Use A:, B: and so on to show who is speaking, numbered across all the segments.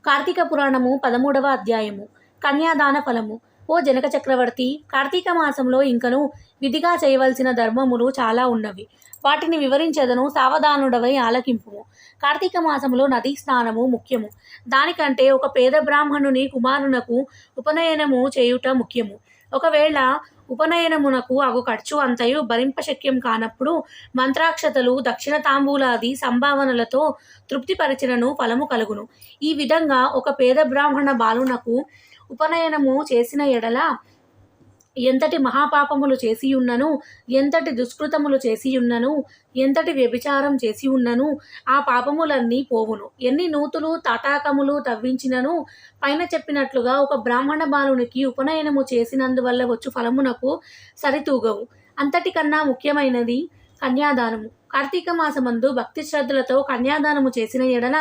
A: కార్తీక పురాణము 13వ అధ్యాయము. కన్యాదాన ఫలము. ఓ జనక చక్రవర్తి, కార్తీక మాసంలో ఇంకను విధిగా చేయవలసిన ధర్మములు చాలా ఉన్నవి. వాటిని వివరించెదను, సావధానుడవై ఆలకింపుము. కార్తీక మాసంలో నదీ స్నానము ముఖ్యము. దానికంటే ఒక పేద బ్రాహ్మణుని కుమారునకు ఉపనయనము చేయుట ముఖ్యము. ఒకవేళ ఉపనయనమునకు అగు ఖర్చు అంతయు భరింపశక్యం కానప్పుడు మంత్రాక్షతలు, దక్షిణ తాంబూలాది సంభావనలతో తృప్తిపరిచినను ఫలము కలుగును. ఈ విధంగా ఒక పేద బ్రాహ్మణ బాలునకు ఉపనయనము చేసిన ఎడల ఎంతటి మహాపాపములు చేసియున్నను, ఎంతటి దుష్కృతములు చేసియున్నను, ఎంతటి వ్యభిచారం చేసియున్నను ఆ పాపములన్నీ పోవును. ఎన్ని నూతులు తాటాకములు తవ్వించినను పైన చెప్పినట్లుగా ఒక బ్రాహ్మణ బాలునికి ఉపనయనము చేసినందువల్ల వచ్చు ఫలమునకు సరితూగవు. అంతటికన్నా ముఖ్యమైనది కన్యాదానము. కార్తీక మాసమందు భక్తి శ్రద్ధలతో కన్యాదానము చేసిన ఎడల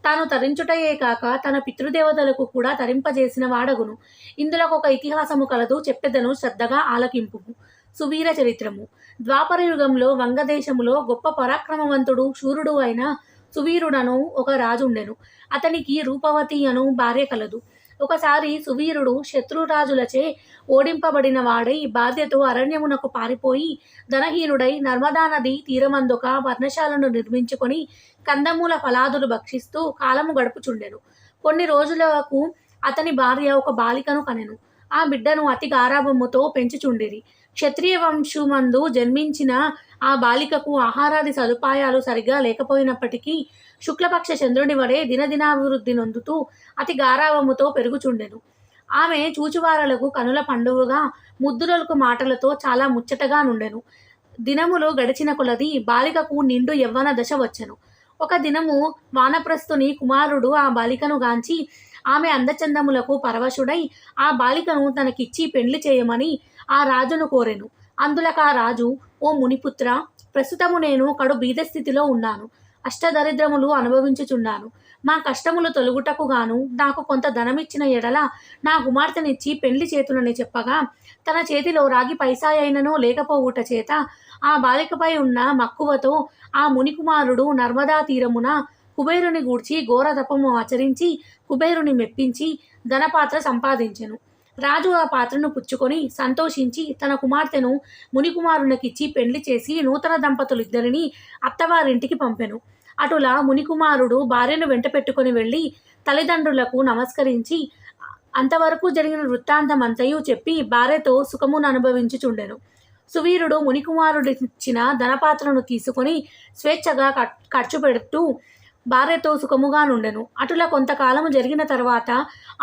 A: తాను తరించుటయే కాక తన పితృదేవతలకు కూడా తరింపజేసిన వాడగును. ఇందులో ఒక ఇతిహాసము కలదు, చెప్పెదను, శ్రద్ధగా ఆలకింపుము. సువీర చరిత్రము. ద్వాపర యుగంలో వంగదేశములో గొప్ప పరాక్రమవంతుడు శూరుడు అయిన సువీరుడను ఒక రాజుండెను. అతనికి రూపవతి అను భార్య కలదు. ఒకసారి సువీరుడు శత్రురాజులచే ఓడింపబడిన వాడై బాధ్యతో అరణ్యమునకు పారిపోయి ధనహీనుడై నర్మదా నది తీరమందొక పర్ణశాలను నిర్మించుకొని కందమూల ఫలాదులు భక్షిస్తూ కాలము గడుపుచుండెను. కొన్ని రోజులకు అతని భార్య ఒక బాలికను కనెను. ఆ బిడ్డను అతి గారాభముతో పెంచుచుండిరి. క్షత్రియ వంశమందు జన్మించిన ఆ బాలికకు ఆహారాది సదుపాయాలు సరిగా లేకపోయినప్పటికీ శుక్లపక్ష చంద్రుని వడే దినదినాభివృద్ధి నొందుతూ అతి గారాభముతో పెరుగుచుండెను. ఆమె చూచువారలకు కనుల పండువగా ముద్దులకు మాటలతో చాలా ముచ్చటగా నుండెను. దినములు గడిచిన కొలది బాలికకు నిండు యవ్వన దశ వచ్చెను. ఒక దినము వానప్రస్థుని కుమారుడు ఆ బాలికను గాంచి ఆమె అందచందములకు పరవశుడై ఆ బాలికను తనకిచ్చి పెండ్లి చేయమని ఆ రాజును కోరెను. అందులకా రాజు, ఓ మునిపుత్ర, ప్రస్తుతము నేను కడు బీదస్థితిలో ఉన్నాను. అష్టదరిద్రములు అనుభవించుచున్నాను. మా కష్టములు తొలగుటకు గాను నాకు కొంత ధనమిచ్చిన ఎడల నా కుమార్తెనిచ్చి పెండ్లి చేతునని చెప్పగా తన చేతిలో రాగి పైసాయైననో లేకపోవుట చేత ఆ బాలికపై ఉన్న మక్కువతో ఆ మునికుమారుడు నర్మదా తీరమున కుబేరుని గూర్చి ఘోర తపము ఆచరించి కుబేరుని మెప్పించి ధనపాత్ర సంపాదించెను. రాజు ఆ పాత్రను పుచ్చుకొని సంతోషించి తన కుమార్తెను మునికుమారునికిచ్చి పెండ్లి చేసి నూతన దంపతులిద్దరిని అత్తవారింటికి పంపెను. అటులా మునికుమారుడు భార్యను వెంట పెట్టుకుని వెళ్ళి తల్లిదండ్రులకు నమస్కరించి అంతవరకు జరిగిన వృత్తాంతమంతయు చెప్పి భార్యతో సుఖమును అనుభవించుచుండెను. సువీరుడు మునికుమారుడిచ్చిన ధనపాత్రను తీసుకొని స్వేచ్ఛగా ఖర్చు పెడుతూ భార్యతో సుఖముగా నుండెను. అటులా కొంతకాలము జరిగిన తర్వాత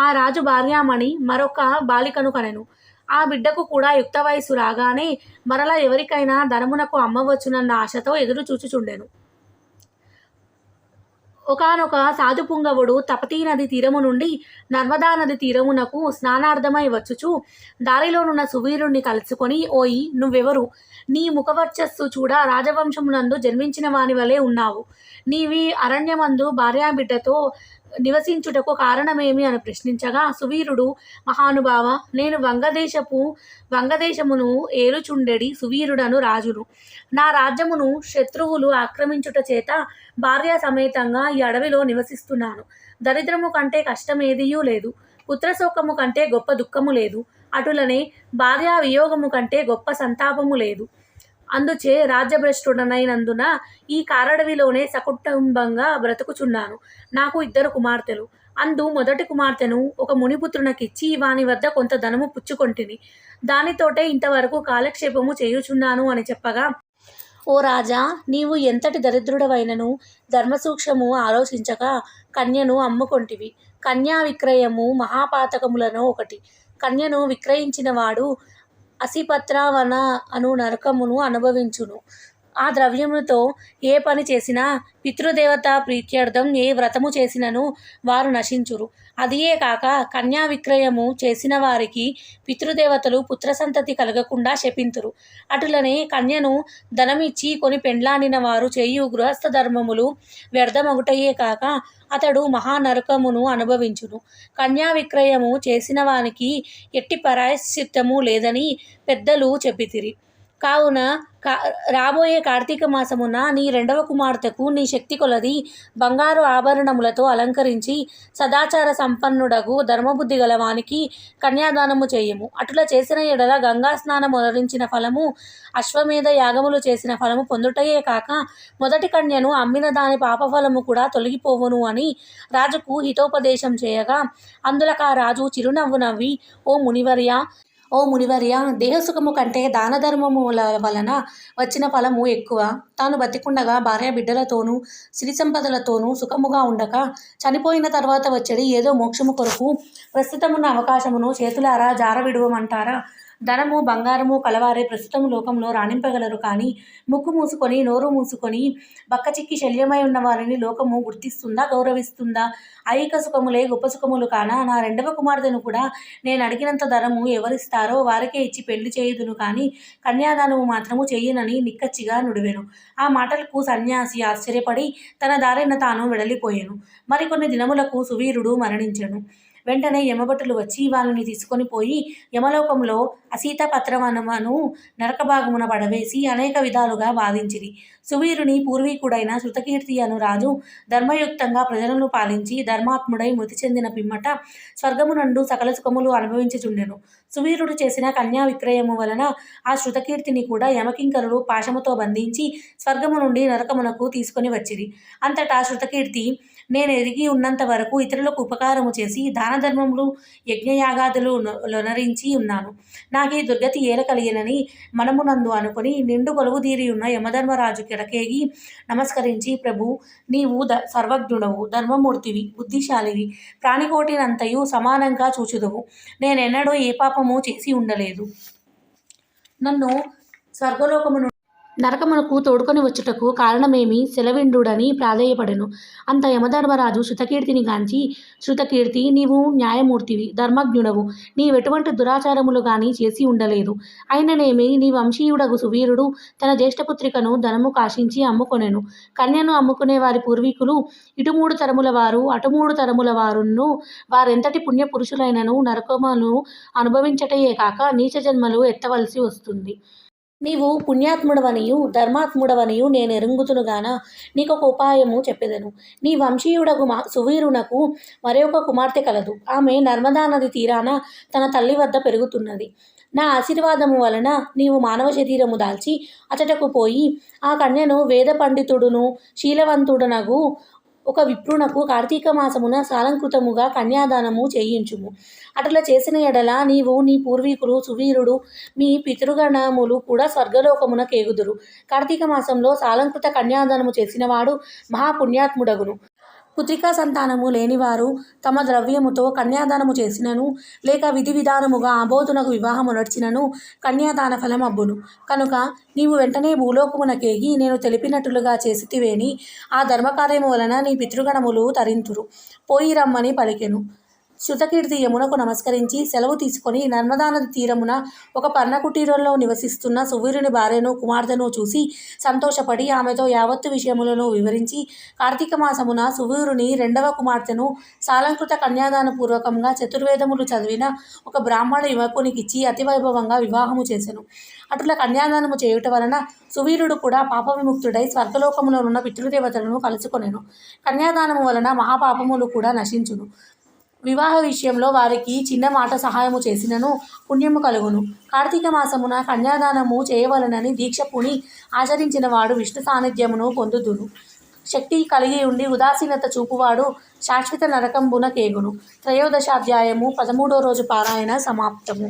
A: ఆ రాజు భార్యామణి మరొక బాలికను కనెను. ఆ బిడ్డకు కూడా యుక్త వయసు రాగానే మరలా ఎవరికైనా ధనమునకు అమ్మవచ్చునన్న ఆశతో ఎదురు చూచుచుండెను. ఒకానొక సాధుపుంగవుడు తపతీ నది తీరము నుండి నర్మదా నది తీరమునకు స్నానార్థమై వచ్చుచు దారిలోనున్న సువీరుణ్ణి కలుసుకొని, ఓయి, నువ్వెవరు? నీ ముఖవర్చస్సు చూడ రాజవంశమునందు జన్మించిన వాని వలె ఉన్నావు. నీవి అరణ్యమందు భార్యాబిడ్డతో నివసించుటకు కారణమేమి అని ప్రశ్నించగా సువీరుడు, మహానుభావ, నేను వంగదేశమును ఏలుచుండెడి సువీరుడను రాజును. నా రాజ్యమును శత్రువులు ఆక్రమించుట చేత భార్య సమేతంగా ఈ అడవిలో నివసిస్తున్నాను. దరిద్రము కంటే కష్టమేదియూ లేదు. పుత్రశోకము కంటే గొప్ప దుఃఖము లేదు. అటులనే భార్యా వియోగము కంటే గొప్ప సంతాపము లేదు. అందుచే రాజ్యభ్రష్టుడనైనందున ఈ కారడవిలోనే సకుటుంబంగా బ్రతుకుచున్నాను. నాకు 2 కుమార్తెలు. అందు మొదటి కుమార్తెను ఒక మునిపుత్రునకిచ్చి వాని వద్ద కొంత ధనము పుచ్చుకొంటిని. దానితోటే ఇంతవరకు కాలక్షేపము చేయుచున్నాను అని చెప్పగా, ఓ రాజా, నీవు ఎంతటి దరిద్రుడవైనను ధర్మసూక్ష్మము ఆలోచించక కన్యను అమ్ముకొంటివి. కన్యా విక్రయము మహాపాతకములలో ఒకటి. కన్యను విక్రయించిన వాడు అసిపత్రావన అను నరకమును అనుభవించును. ఆ ద్రవ్యముతో ఏ పని చేసినా, పితృదేవత ప్రీత్యర్థం ఏ వ్రతము చేసినను వారు నశించురు. అదియే కాక కన్యా విక్రయము చేసిన వారికి పితృదేవతలు పుత్రసంతతి కలగకుండా శపింతురు. అటులనే కన్యను ధనమిచ్చి కొని పెండ్లాడిన వారు చేయు గృహస్థ ధర్మములు వ్యర్థమగుటయే కాక అతడు మహానరకమును అనుభవించును. కన్యా విక్రయము చేసిన వానికి ఎట్టి ప్రాయశ్చిత్తము లేదని పెద్దలు చెప్పితిరి. కావున కా రాబోయే కార్తీక మాసమున నీ రెండవ కుమార్తెకు నీ శక్తి కొలది బంగారు ఆభరణములతో అలంకరించి సదాచార సంపన్నుడగు ధర్మబుద్ధి గలవానికి కన్యాదానము చేయము. అటుల చేసిన ఎడల గంగా స్నానం మొదరించిన ఫలము, అశ్వమేధ యాగములు చేసిన ఫలము పొందుటయే కాక మొదటి కన్యను అమ్మిన దాని పాపఫలము కూడా తొలగిపోవును అని రాజుకు హితోపదేశం చేయగా, అందులకా రాజు చిరునవ్వు నవ్వి, ఓ మునివర్య, దేహసుఖము కంటే దాన ధర్మముల వలన వచ్చిన ఫలము ఎక్కువ. తాను బతికుండగా భార్య బిడ్డలతోనూ సిరి సంపదలతోనూ సుఖముగా ఉండక చనిపోయిన తర్వాత వచ్చేది ఏదో మోక్షము కొరకు ప్రస్తుతమున్న అవకాశమును చేతులారా జారవిడువమంటారా? ధనము బంగారము కలవారే ప్రస్తుతము లోకంలో రాణింపగలరు, కానీ ముక్కు మూసుకొని నోరు మూసుకొని బక్కచిక్కి శల్యమై ఉన్న వారిని లోకము గుర్తిస్తుందా, గౌరవిస్తుందా? ఐహిక సుఖములే గొప్ప సుఖములు కానా? నా రెండవ కుమార్తెను కూడా నేను అడిగినంత ధనము ఎవరిస్తారో వారికే ఇచ్చి పెళ్లి చేయుదును, కానీ కన్యాదానము మాత్రము చెయ్యనని నిక్కచ్చిగా నుడివెను. ఆ మాటలకు సన్యాసి ఆశ్చర్యపడి తన దారిన తాను వెడలిపోయెను. మరికొన్ని దినములకు సువీరుడు మరణించెను. వెంటనే యమభటులు వచ్చి వాళ్ళని తీసుకొని పోయి యమలోకంలో అసీతపత్రవనమను నరకభాగమున పడవేసి అనేక విధాలుగా బాధించిరి. సువీరుని పూర్వీకుడైన శృతకీర్తి అను రాజు ధర్మయుక్తంగా ప్రజలను పాలించి ధర్మాత్ముడై మృతి చెందిన పిమ్మట స్వర్గమునందు సకల సుఖములు అనుభవించుచుండెను. సువీరుడు చేసిన కన్యా విక్రయము వలన ఆ శృతకీర్తిని కూడా యమకింకరులు పాశముతో బంధించి స్వర్గము నుండి నరకమునకు తీసుకొని వచ్చిరి. అంతటా శృతకీర్తి, నేను ఎదిగి ఉన్నంత వరకు ఇతరులకు ఉపకారము చేసి దాన ధర్మములు యజ్ఞయాగాదులు లొనరించి ఉన్నాను. నాకీ దుర్గతి ఏల కలిగినని మనమునందు అనుకుని నిండు కొలువుదీరి ఉన్న యమధర్మరాజు కిడకేగి నమస్కరించి, ప్రభు, నీవు సర్వజ్ఞుడవు, ధర్మమూర్తివి, బుద్ధిశాలివి, ప్రాణికోటినంతయు సమానంగా చూచుదువు. నేనెన్నడూ ఏ పాపము చేసి ఉండలేదు. నన్ను స్వర్గలోకము నరకమునకు తోడుకొని వచ్చుటకు కారణమేమి సెలవిండుడని ప్రాధేయపడెను. అంత యమధర్మరాజు శృతకీర్తిని గాంచి, శృతకీర్తి, నీవు న్యాయమూర్తివి, ధర్మజ్ఞుడవు, నీవెటువంటి దురాచారములు గాని చేసి ఉండలేదు. అయిననేమి నీ వంశీయుడగు సువీరుడు తన జ్యేష్ఠపుత్రికను ధనము కాశించి అమ్ముకొనెను. కన్యను అమ్ముకునే వారి పూర్వీకులు ఇటు 3 తరముల వారు అటు 3 తరముల వారును వారెంతటి పుణ్యపురుషులైనను నరకమును అనుభవించటయే కాక నీచ జన్మలు ఎత్తవలసి వస్తుంది. నీవు పుణ్యాత్ముడవనియు ధర్మాత్ముడవనియు నేనెరుగుదునుగాన నీకొక ఉపాయము చెప్పెదను. నీ వంశీయుడగు సువీరునకు మరొక కుమార్తె కలదు. ఆమె నర్మదా నది తీరాన తన తల్లి వద్ద పెరుగుతున్నది. నా ఆశీర్వాదము వలన నీవు మానవ శరీరము దాల్చి అచటకు పోయి ఆ కన్యను వేద పండితుడును శీలవంతుడనగు ఒక విప్రునకు కార్తీక మాసమున సాలంకృతముగా కన్యాదానము చేయించుము. అటుల చేసిన ఎడల నీవు, నీ పూర్వీకులు, సువీరుడు, మీ పితృగణములు కూడా స్వర్గలోకమున కేగుదురు. కార్తీక మాసంలో సాలంకృత కన్యాదానము చేసినవాడు మహాపుణ్యాత్ముడగును. పుత్రికా సంతానము లేనివారు తమ ద్రవ్యముతో కన్యాదానము చేసినను లేక విధి విధానముగా ఆబోతునకు వివాహము నడిచినను కన్యాదాన ఫలం అబ్బును. కనుక నీవు వెంటనే భూలోకమునకేగి నేను తెలిపినట్లుగా చేసితివేని ఆ ధర్మకార్యము వలన నీ పితృగణములు తరింతురు. పోయి రమ్మని పలికెను. శృతకీర్తి యమునకు నమస్కరించి సెలవు తీసుకొని నర్మదా నది తీరమున ఒక పర్ణకుటీరంలో నివసిస్తున్న సువీరుని భార్యను కుమార్తెను చూసి సంతోషపడి ఆమెతో యావత్తు విషయములను వివరించి కార్తీక మాసమున సువీరుని రెండవ కుమార్తెను సాలంకృత కన్యాదాన పూర్వకంగా చతుర్వేదములు చదివిన ఒక బ్రాహ్మణ యువకునికిచ్చి అతివైభవంగా వివాహము చేసెను. అటుల కన్యాదానము చేయుట వలన సువీరుడు కూడా పాప విముక్తుడై స్వర్గలోకములోనున్న పితృదేవతలను కలుసుకొనెను. కన్యాదానము వలన మహాపాపములు కూడా నశించును. వివాహ విషయంలో వారికి చిన్న మాట సహాయము చేసినను పుణ్యము కలుగును. కార్తీక మాసమున కన్యాదానము చేయవలనని దీక్ష పూని ఆచరించిన వాడు విష్ణు సాన్నిధ్యమును పొందుదును. శక్తి కలిగి ఉండి ఉదాసీనత చూపువాడు శాశ్వత నరకంబున కేగును. 13వ అధ్యాయము 13వ రోజు పారాయణ సమాప్తము.